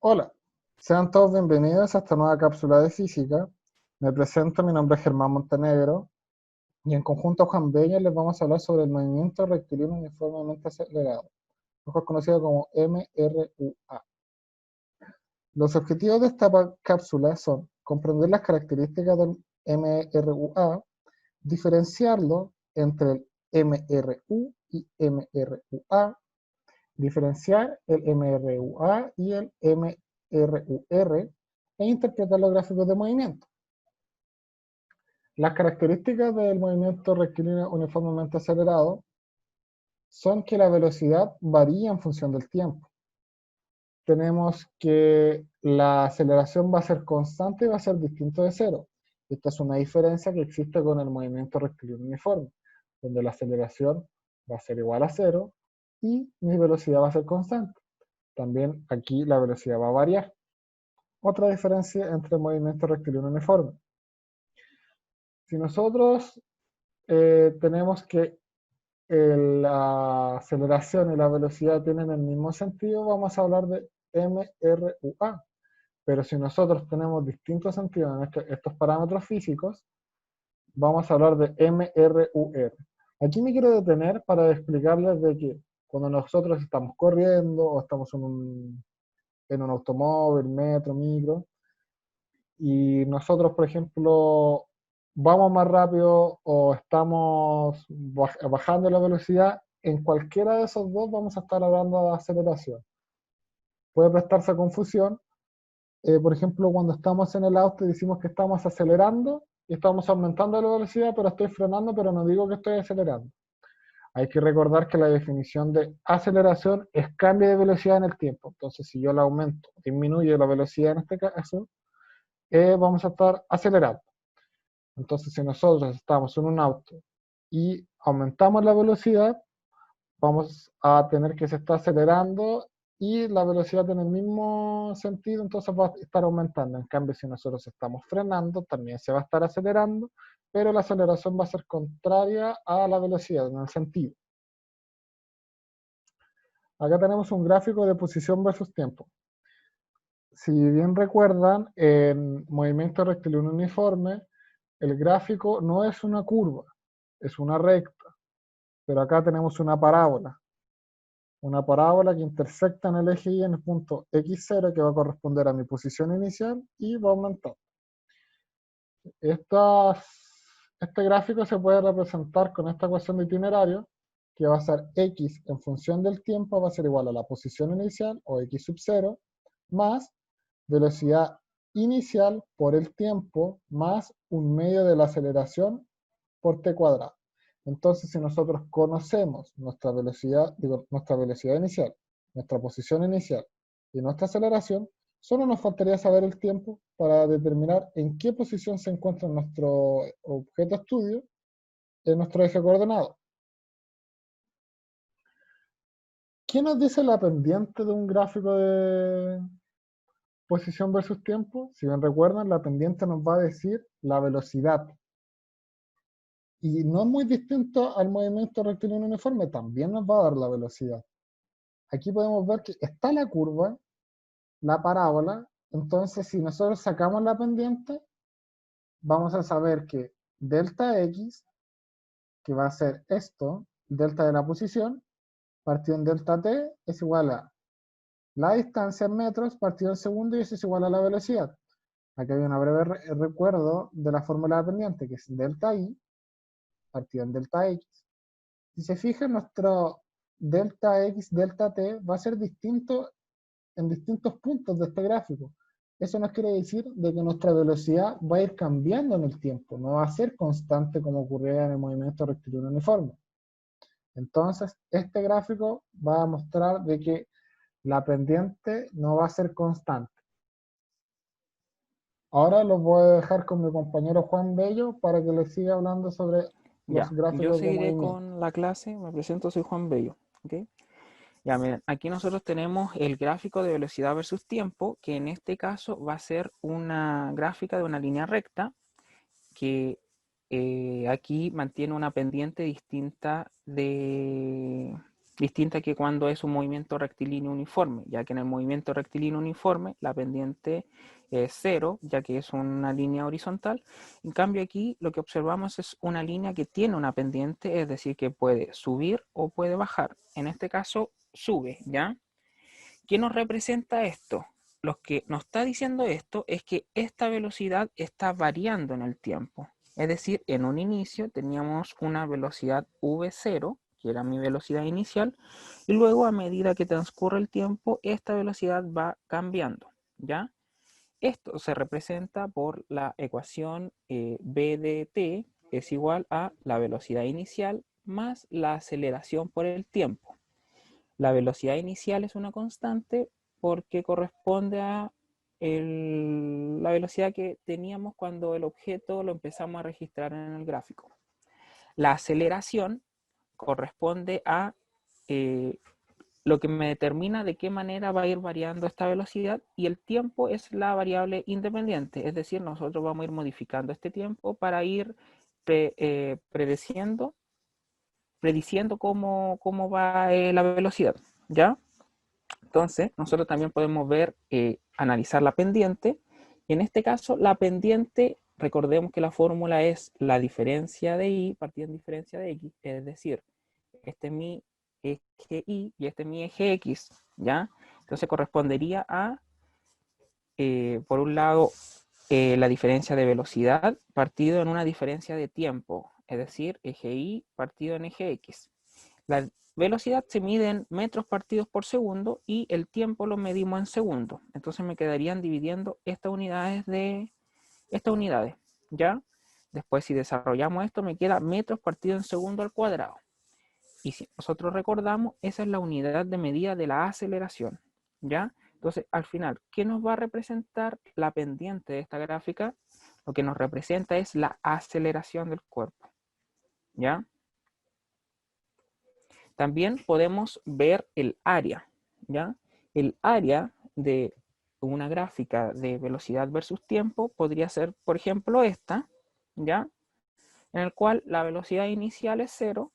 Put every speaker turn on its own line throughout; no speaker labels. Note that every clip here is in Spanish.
Hola, sean todos bienvenidos a esta nueva cápsula de física. Me presento, mi nombre es Germán Montenegro y en conjunto a Juan Bello les vamos a hablar sobre el movimiento rectilíneo uniformemente acelerado, mejor conocido como MRUA. Los objetivos de esta cápsula son comprender las características del MRUA, diferenciarlo entre el MRU y MRUA, diferenciar el MRUA y el MRUR e interpretar los gráficos de movimiento. Las características del movimiento rectilíneo uniformemente acelerado son que la velocidad varía en función del tiempo. Tenemos que la aceleración va a ser constante y va a ser distinto de cero. Esta es una diferencia que existe con el movimiento rectilíneo uniforme, donde la aceleración va a ser igual a cero y mi velocidad va a ser constante. También aquí la velocidad va a variar. Otra diferencia entre el movimiento rectilíneo uniforme. Si nosotros tenemos que la aceleración y la velocidad tienen el mismo sentido, vamos a hablar de MRUA. Pero si nosotros tenemos distintos sentidos en estos parámetros físicos, vamos a hablar de MRUR. Aquí me quiero detener para explicarles de que cuando nosotros estamos corriendo o estamos en un automóvil, metro, micro, y nosotros, por ejemplo, vamos más rápido o estamos bajando la velocidad, en cualquiera de esos dos vamos a estar hablando de aceleración. Puede prestarse a confusión, por ejemplo, cuando estamos en el auto y decimos que estamos acelerando y estamos aumentando la velocidad, pero estoy frenando, pero no digo que estoy acelerando. Hay que recordar que la definición de aceleración es cambio de velocidad en el tiempo. Entonces, si yo la aumento, disminuyo la velocidad en este caso, vamos a estar acelerando. Entonces, si nosotros estamos en un auto y aumentamos la velocidad, vamos a tener que se está acelerando y la velocidad en el mismo sentido, entonces va a estar aumentando. En cambio, si nosotros estamos frenando, también se va a estar acelerando, pero la aceleración va a ser contraria a la velocidad en el sentido. Acá tenemos un gráfico de posición versus tiempo. Si bien recuerdan, en movimiento rectilíneo uniforme, el gráfico no es una curva, es una recta, pero acá tenemos una parábola que intersecta en el eje Y en el punto X0 que va a corresponder a mi posición inicial y va a aumentar. Este gráfico se puede representar con esta ecuación de itinerario que va a ser X en función del tiempo va a ser igual a la posición inicial o X sub 0 más velocidad inicial por el tiempo más un medio de la aceleración por t cuadrado. Entonces, si nosotros conocemos nuestra velocidad inicial, nuestra posición inicial y nuestra aceleración, solo nos faltaría saber el tiempo para determinar en qué posición se encuentra nuestro objeto de estudio en nuestro eje coordenado. ¿Qué nos dice la pendiente de un gráfico de posición versus tiempo? Si bien recuerdan, la pendiente nos va a decir la velocidad. Y no es muy distinto al movimiento rectilíneo uniforme, también nos va a dar la velocidad. Aquí podemos ver que está la curva, la parábola, entonces si nosotros sacamos la pendiente, vamos a saber que delta X, que va a ser esto, delta de la posición, partido en delta T, es igual a la distancia en metros partido en segundo y eso es igual a la velocidad. Aquí hay un breve recuerdo de la fórmula de pendiente, que es delta I partido en delta X. Si se fijan, nuestro delta X, delta T va a ser distinto en distintos puntos de este gráfico. Eso nos quiere decir de que nuestra velocidad va a ir cambiando en el tiempo, no va a ser constante como ocurría en el movimiento rectilíneo uniforme. Entonces, este gráfico va a mostrar de que la pendiente no va a ser constante. Ahora los voy a dejar con mi compañero Juan Bello para que les siga hablando sobre los
Ya, yo
gráficos de
seguiré
movimiento.
con la clase, me presento, soy Juan Bello. ¿Ok? Ya, miren, aquí nosotros tenemos el gráfico de velocidad versus tiempo, que en este caso va a ser una gráfica de una línea recta, que aquí mantiene una pendiente distinta distinta que cuando es un movimiento rectilíneo uniforme, ya que en el movimiento rectilíneo uniforme la pendiente es cero, ya que es una línea horizontal. En cambio aquí lo que observamos es una línea que tiene una pendiente, es decir, que puede subir o puede bajar. En este caso sube, ¿ya? ¿Qué nos representa esto? Lo que nos está diciendo esto es que esta velocidad está variando en el tiempo. Es decir, en un inicio teníamos una velocidad v0, que era mi velocidad inicial, y luego a medida que transcurre el tiempo, esta velocidad va cambiando, ¿ya? Esto se representa por la ecuación b de t es igual a la velocidad inicial más la aceleración por el tiempo. La velocidad inicial es una constante porque corresponde a la velocidad que teníamos cuando el objeto lo empezamos a registrar en el gráfico. La aceleración corresponde a lo que me determina de qué manera va a ir variando esta velocidad, y el tiempo es la variable independiente, es decir, nosotros vamos a ir modificando este tiempo para ir prediciendo cómo va la velocidad, ¿ya? Entonces, nosotros también podemos ver, analizar la pendiente. Y en este caso, la pendiente, recordemos que la fórmula es la diferencia de y partida en diferencia de x, es decir, este es mi eje y este es mi eje x, ¿ya? Entonces correspondería a, por un lado, la diferencia de velocidad partido en una diferencia de tiempo, es decir, eje y partido en eje x. La velocidad se mide en metros partidos por segundo y el tiempo lo medimos en segundos. Entonces me quedarían dividiendo estas unidades, ¿ya? Después, si desarrollamos esto, me queda metros partido en segundo al cuadrado. Y si nosotros recordamos, esa es la unidad de medida de la aceleración, ¿ya? Entonces, al final, ¿qué nos va a representar la pendiente de esta gráfica? Lo que nos representa es la aceleración del cuerpo, ¿ya? También podemos ver el área, ¿ya? El área de una gráfica de velocidad versus tiempo podría ser, por ejemplo, esta, ¿ya? En el cual la velocidad inicial es 0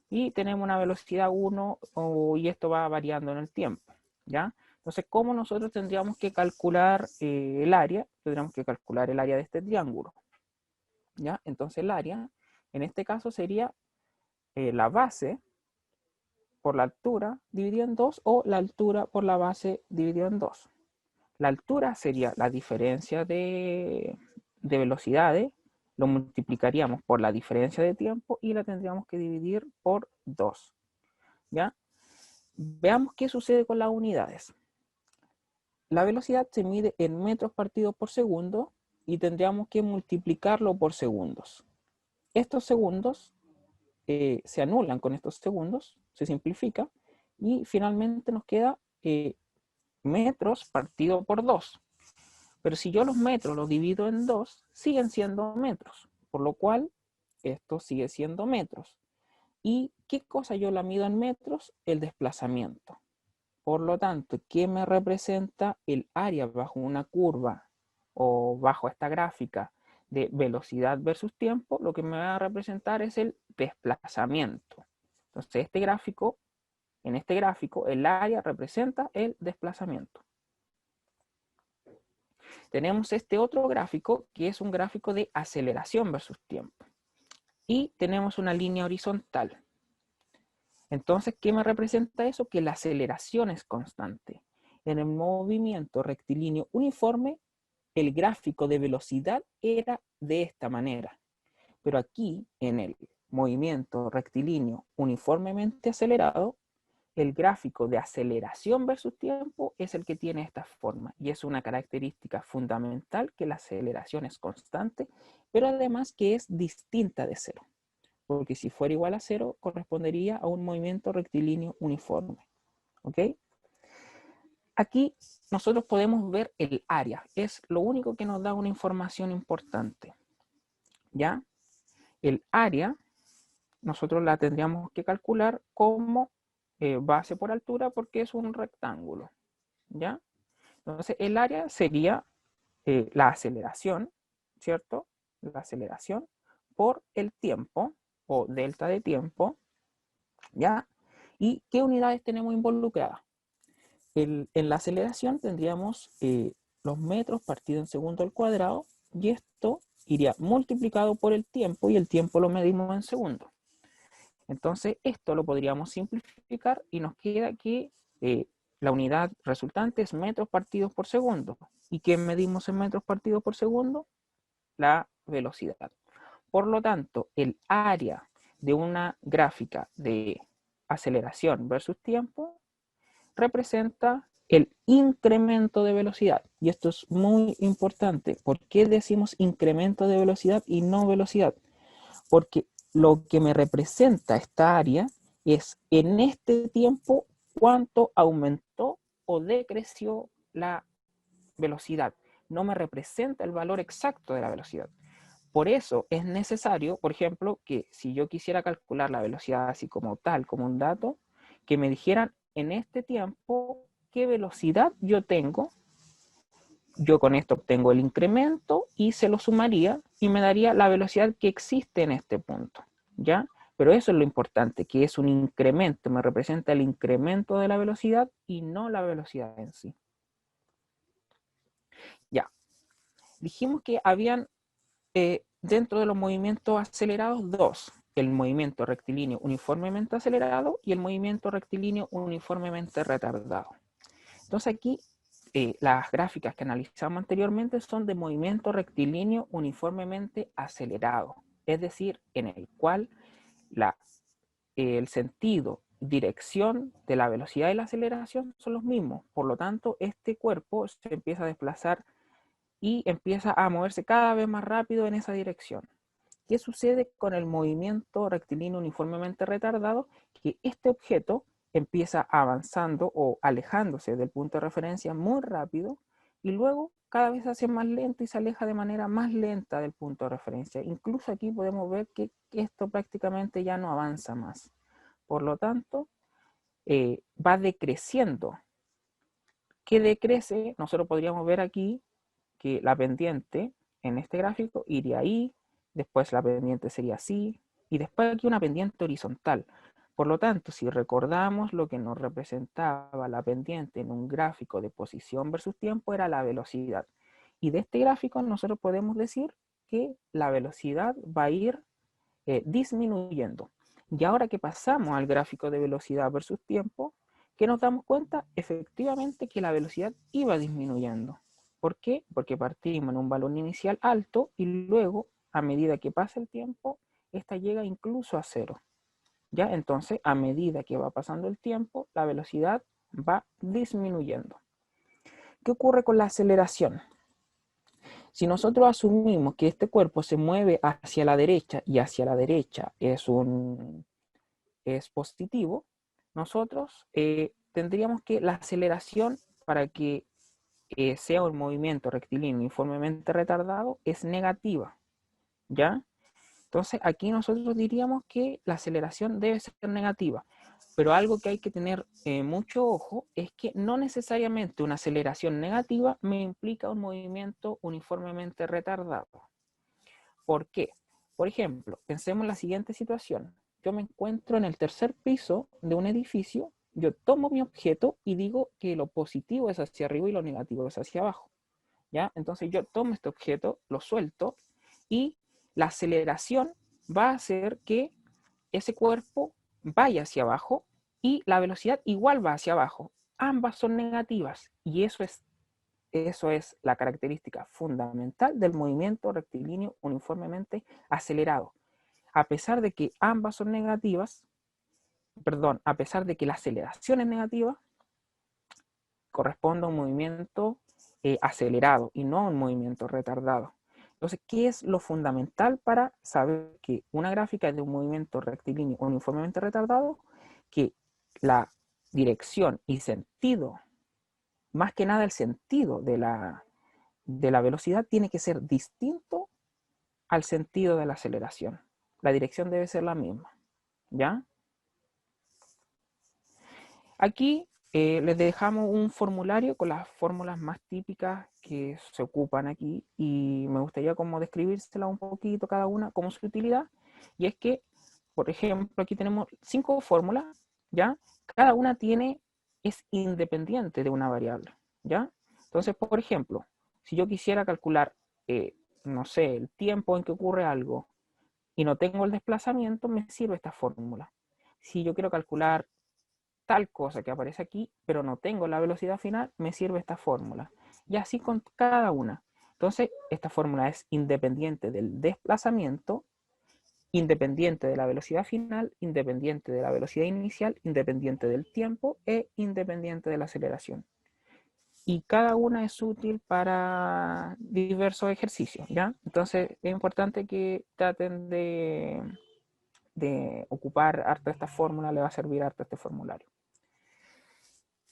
y tenemos una velocidad 1 y esto va variando en el tiempo, ¿ya? Entonces, ¿cómo nosotros tendríamos que calcular el área? Tendríamos que calcular el área de este triángulo, ¿ya? Entonces el área, en este caso, sería la base por la altura dividido en 2 o la altura por la base dividido en 2. La altura sería la diferencia de velocidades, lo multiplicaríamos por la diferencia de tiempo y la tendríamos que dividir por 2, ¿ya? Veamos qué sucede con las unidades. La velocidad se mide en metros partidos por segundo y tendríamos que multiplicarlo por segundos. Estos segundos se anulan con estos segundos, se simplifica y finalmente nos queda metros partido por 2. Pero si yo los metros los divido en 2, siguen siendo metros, por lo cual esto sigue siendo metros. ¿Y qué cosa yo la mido en metros? El desplazamiento. Por lo tanto, ¿qué me representa el área bajo una curva o bajo esta gráfica de velocidad versus tiempo? Lo que me va a representar es el desplazamiento. Entonces, en este gráfico, el área representa el desplazamiento. Tenemos este otro gráfico que es un gráfico de aceleración versus tiempo. Y tenemos una línea horizontal. Entonces, ¿qué me representa eso? Que la aceleración es constante. En el movimiento rectilíneo uniforme, el gráfico de velocidad era de esta manera. Pero aquí, en el movimiento rectilíneo uniformemente acelerado, el gráfico de aceleración versus tiempo es el que tiene esta forma. Y es una característica fundamental que la aceleración es constante, pero además que es distinta de cero. Porque si fuera igual a 0, correspondería a un movimiento rectilíneo uniforme. ¿Ok? Aquí nosotros podemos ver el área. Es lo único que nos da una información importante. ¿Ya? El área, nosotros la tendríamos que calcular como base por altura porque es un rectángulo. ¿Ya? Entonces, el área sería la aceleración, ¿cierto? La aceleración por el tiempo, o delta de tiempo, ¿ya? ¿Y qué unidades tenemos involucradas? En la aceleración tendríamos los metros partido en segundo al cuadrado, y esto iría multiplicado por el tiempo, y el tiempo lo medimos en segundos. Entonces esto lo podríamos simplificar y nos queda que la unidad resultante es metros partidos por segundo. ¿Y qué medimos en metros partidos por segundo? La velocidad. Por lo tanto, el área de una gráfica de aceleración versus tiempo representa el incremento de velocidad. Y esto es muy importante. ¿Por qué decimos incremento de velocidad y no velocidad? Porque lo que me representa esta área es en este tiempo cuánto aumentó o decreció la velocidad. No me representa el valor exacto de la velocidad. Por eso es necesario, por ejemplo, que si yo quisiera calcular la velocidad así como tal, como un dato, que me dijeran en este tiempo qué velocidad yo tengo. Yo con esto obtengo el incremento y se lo sumaría y me daría la velocidad que existe en este punto, ¿ya? Pero eso es lo importante, que es un incremento, me representa el incremento de la velocidad y no la velocidad en sí. Ya, dijimos que habían dentro de los movimientos acelerados dos, el movimiento rectilíneo uniformemente acelerado y el movimiento rectilíneo uniformemente retardado. Entonces aquí las gráficas que analizamos anteriormente son de movimiento rectilíneo uniformemente acelerado, es decir, en el cual el sentido, dirección de la velocidad y la aceleración son los mismos. Por lo tanto, este cuerpo se empieza a desplazar y empieza a moverse cada vez más rápido en esa dirección. ¿Qué sucede con el movimiento rectilíneo uniformemente retardado? Que este objeto empieza avanzando o alejándose del punto de referencia muy rápido y luego cada vez se hace más lento y se aleja de manera más lenta del punto de referencia. Incluso aquí podemos ver que esto prácticamente ya no avanza más. Por lo tanto, va decreciendo. ¿Qué decrece? Nosotros podríamos ver aquí que la pendiente en este gráfico iría ahí, después la pendiente sería así, y después aquí una pendiente horizontal. Por lo tanto, si recordamos lo que nos representaba la pendiente en un gráfico de posición versus tiempo, era la velocidad. Y de este gráfico nosotros podemos decir que la velocidad va a ir disminuyendo. Y ahora que pasamos al gráfico de velocidad versus tiempo, ¿qué nos damos cuenta? Efectivamente que la velocidad iba disminuyendo. ¿Por qué? Porque partimos en un valor inicial alto y luego, a medida que pasa el tiempo, esta llega incluso a cero. ¿Ya? Entonces, a medida que va pasando el tiempo, la velocidad va disminuyendo. ¿Qué ocurre con la aceleración? Si nosotros asumimos que este cuerpo se mueve hacia la derecha y hacia la derecha es positivo, nosotros tendríamos que la aceleración para que sea un movimiento rectilíneo uniformemente retardado es negativa, ¿ya? Entonces aquí nosotros diríamos que la aceleración debe ser negativa, pero algo que hay que tener mucho ojo es que no necesariamente una aceleración negativa me implica un movimiento uniformemente retardado. ¿Por qué? Por ejemplo, pensemos en la siguiente situación. Yo me encuentro en el tercer piso de un edificio, yo tomo mi objeto y digo que lo positivo es hacia arriba y lo negativo es hacia abajo. ¿Ya? Entonces yo tomo este objeto, lo suelto y la aceleración va a hacer que ese cuerpo vaya hacia abajo y la velocidad igual va hacia abajo. Ambas son negativas y eso es la característica fundamental del movimiento rectilíneo uniformemente acelerado. A pesar de que ambas son negativas, perdón, a pesar de que la aceleración es negativa, corresponde a un movimiento acelerado y no a un movimiento retardado. Entonces, ¿qué es lo fundamental para saber que una gráfica es de un movimiento rectilíneo uniformemente retardado? Que la dirección y sentido, más que nada el sentido de la velocidad, tiene que ser distinto al sentido de la aceleración. La dirección debe ser la misma, ¿ya? Aquí les dejamos un formulario con las fórmulas más típicas que se ocupan aquí y me gustaría como describírselas un poquito cada una como su utilidad. Y es que, por ejemplo, aquí tenemos 5 fórmulas, ¿ya? Cada una es independiente de una variable, ¿ya? Entonces, por ejemplo, si yo quisiera calcular, no sé, el tiempo en que ocurre algo y no tengo el desplazamiento, me sirve esta fórmula. Si yo quiero calcular tal cosa que aparece aquí, pero no tengo la velocidad final, me sirve esta fórmula. Y así con cada una. Entonces, esta fórmula es independiente del desplazamiento, independiente de la velocidad final, independiente de la velocidad inicial, independiente del tiempo e independiente de la aceleración. Y cada una es útil para diversos ejercicios, ¿ya? Entonces es importante que traten de ocupar harto esta fórmula, le va a servir harto este formulario.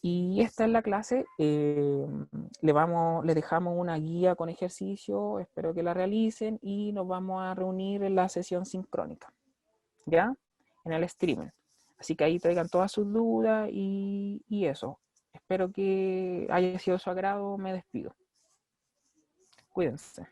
Y esta es la clase, le dejamos una guía con ejercicio, espero que la realicen y nos vamos a reunir en la sesión sincrónica, ¿ya? En el streaming. Así que ahí traigan todas sus dudas y eso. Espero que haya sido de su agrado, me despido. Cuídense.